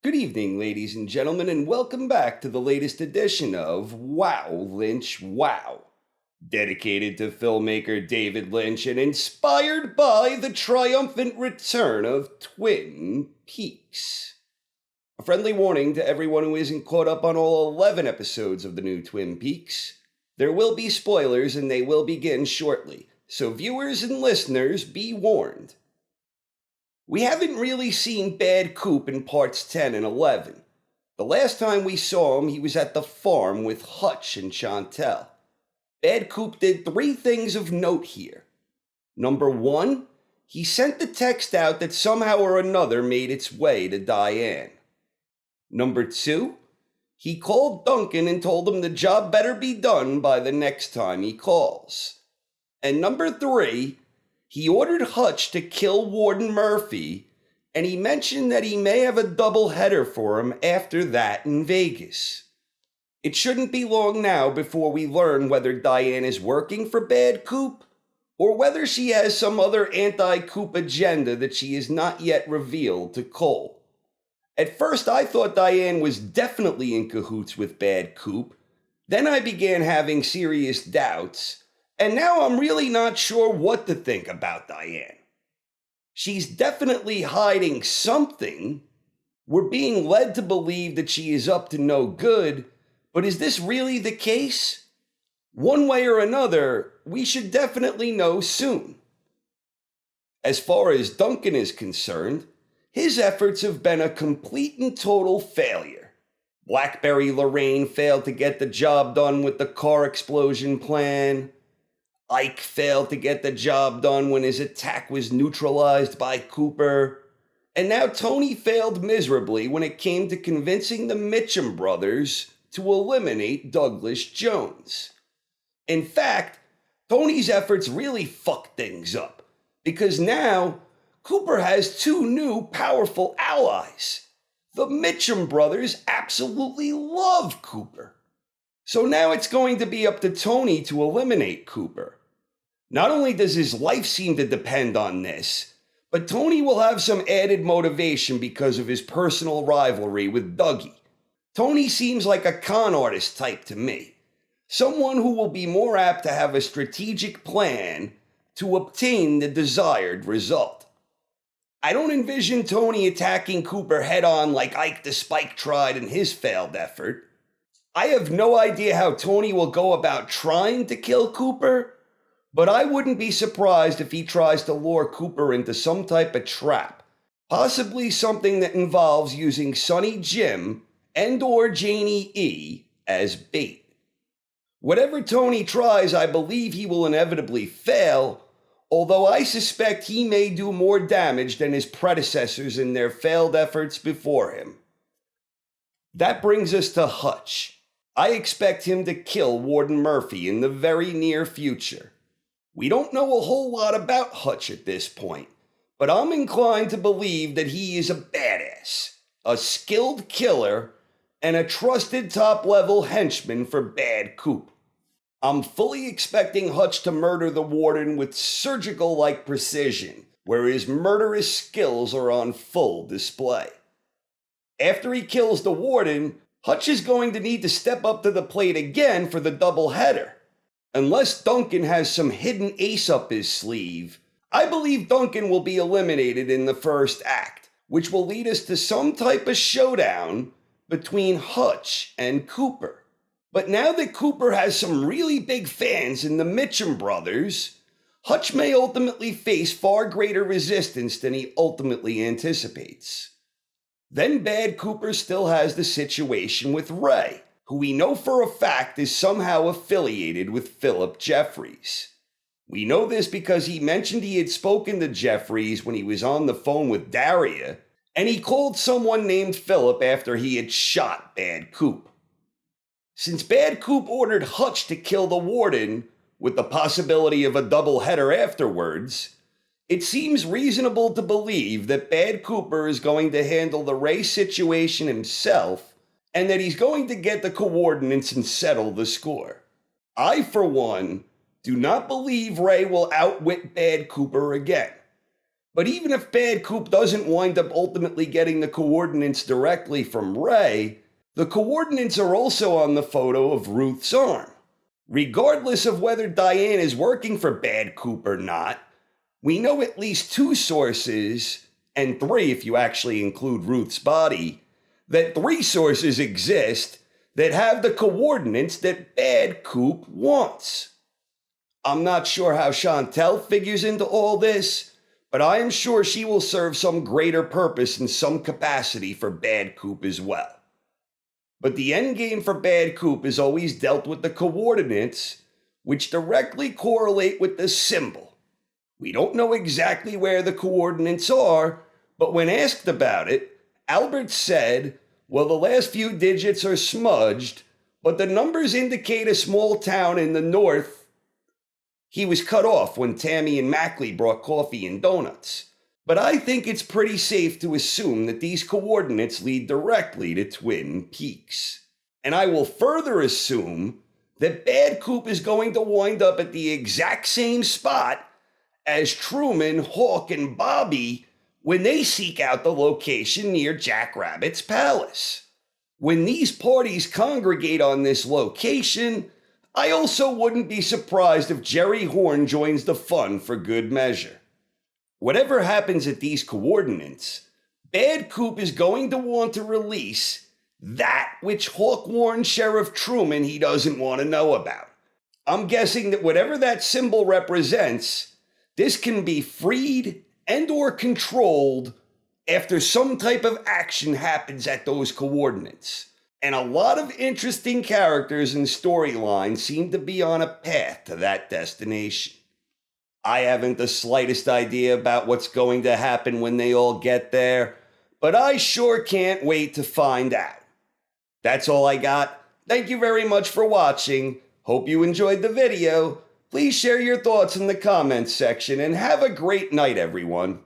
Good evening, ladies and gentlemen, and welcome back to the latest edition of Wow, Lynch, Wow. Dedicated to filmmaker David Lynch and inspired by the triumphant return of Twin Peaks. A friendly warning to everyone who isn't caught up on all 11 episodes of the new Twin Peaks. There will be spoilers and they will begin shortly, so viewers and listeners be warned. We haven't really seen Bad Coop in parts 10 and 11. The last time we saw him, he was at the farm with Hutch and Chantel. Bad Coop did 3 things of note here. Number 1, he sent the text out that somehow or another made its way to Diane. Number 2, he called Duncan and told him the job better be done by the next time he calls. And number 3, he ordered Hutch to kill Warden Murphy, and he mentioned that he may have a double header for him after that in Vegas. It shouldn't be long now before we learn whether Diane is working for Bad Coop, or whether she has some other anti-Coop agenda that she has not yet revealed to Cole. At first I thought Diane was definitely in cahoots with Bad Coop, then I began having serious doubts, and now I'm really not sure what to think about Diane. She's definitely hiding something. We're being led to believe that she is up to no good, but is this really the case? One way or another, we should definitely know soon. As far as Duncan is concerned, his efforts have been a complete and total failure. Blackberry Lorraine failed to get the job done with the car explosion plan. Ike failed to get the job done when his attack was neutralized by Cooper. And now Tony failed miserably when it came to convincing the Mitchum brothers to eliminate Douglas Jones. In fact, Tony's efforts really fucked things up, because now Cooper has 2 new powerful allies. The Mitchum brothers absolutely love Cooper. So now it's going to be up to Tony to eliminate Cooper. Not only does his life seem to depend on this, but Tony will have some added motivation because of his personal rivalry with Dougie. Tony seems like a con artist type to me. Someone who will be more apt to have a strategic plan to obtain the desired result. I don't envision Tony attacking Cooper head-on like Ike the Spike tried in his failed effort. I have no idea how Tony will go about trying to kill Cooper, but I wouldn't be surprised if he tries to lure Cooper into some type of trap, possibly something that involves using Sonny Jim and/or Janie E as bait. Whatever Tony tries, I believe he will inevitably fail, although I suspect he may do more damage than his predecessors in their failed efforts before him. That brings us to Hutch. I expect him to kill Warden Murphy in the very near future. We don't know a whole lot about Hutch at this point, but I'm inclined to believe that he is a badass, a skilled killer, and a trusted top-level henchman for Bad Coop. I'm fully expecting Hutch to murder the Warden with surgical-like precision, where his murderous skills are on full display. After he kills the Warden, Hutch is going to need to step up to the plate again for the double header. Unless Duncan has some hidden ace up his sleeve, I believe Duncan will be eliminated in the first act, which will lead us to some type of showdown between Hutch and Cooper. But now that Cooper has some really big fans in the Mitchum brothers, Hutch may ultimately face far greater resistance than he ultimately anticipates. Then Bad Cooper still has the situation with Ray, who we know for a fact is somehow affiliated with Philip Jeffries. We know this because he mentioned he had spoken to Jeffries when he was on the phone with Daria, and he called someone named Philip after he had shot Bad Coop. Since Bad Coop ordered Hutch to kill the Warden, with the possibility of a double header afterwards, it seems reasonable to believe that Bad Cooper is going to handle the Ray situation himself, and that he's going to get the coordinates and settle the score. I, for one, do not believe Ray will outwit Bad Cooper again. But even if Bad Coop doesn't wind up ultimately getting the coordinates directly from Ray, the coordinates are also on the photo of Ruth's arm. Regardless of whether Diane is working for Bad Coop or not, we know at least 2 sources, and 3 if you actually include Ruth's body, that 3 sources exist that have the coordinates that Bad Coop wants. I'm not sure how Chantel figures into all this, but I am sure she will serve some greater purpose in some capacity for Bad Coop as well. But the endgame for Bad Coop is always dealt with the coordinates, which directly correlate with the symbol. We don't know exactly where the coordinates are, but when asked about it, Albert said, well, the last few digits are smudged, but the numbers indicate a small town in the north. He was cut off when Tammy and Mackley brought coffee and donuts. But I think it's pretty safe to assume that these coordinates lead directly to Twin Peaks. And I will further assume that Bad Coop is going to wind up at the exact same spot as Truman, Hawk, and Bobby when they seek out the location near Jack Rabbit's palace. When these parties congregate on this location, I also wouldn't be surprised if Jerry Horn joins the fun for good measure. Whatever happens at these coordinates, Bad Coop is going to want to release that which Hawk warned Sheriff Truman he doesn't want to know about. I'm guessing that whatever that symbol represents, this can be freed and or controlled after some type of action happens at those coordinates. And a lot of interesting characters and storylines seem to be on a path to that destination. I haven't the slightest idea about what's going to happen when they all get there, but I sure can't wait to find out. That's all I got. Thank you very much for watching. Hope you enjoyed the video. Please share your thoughts in the comments section and have a great night, everyone.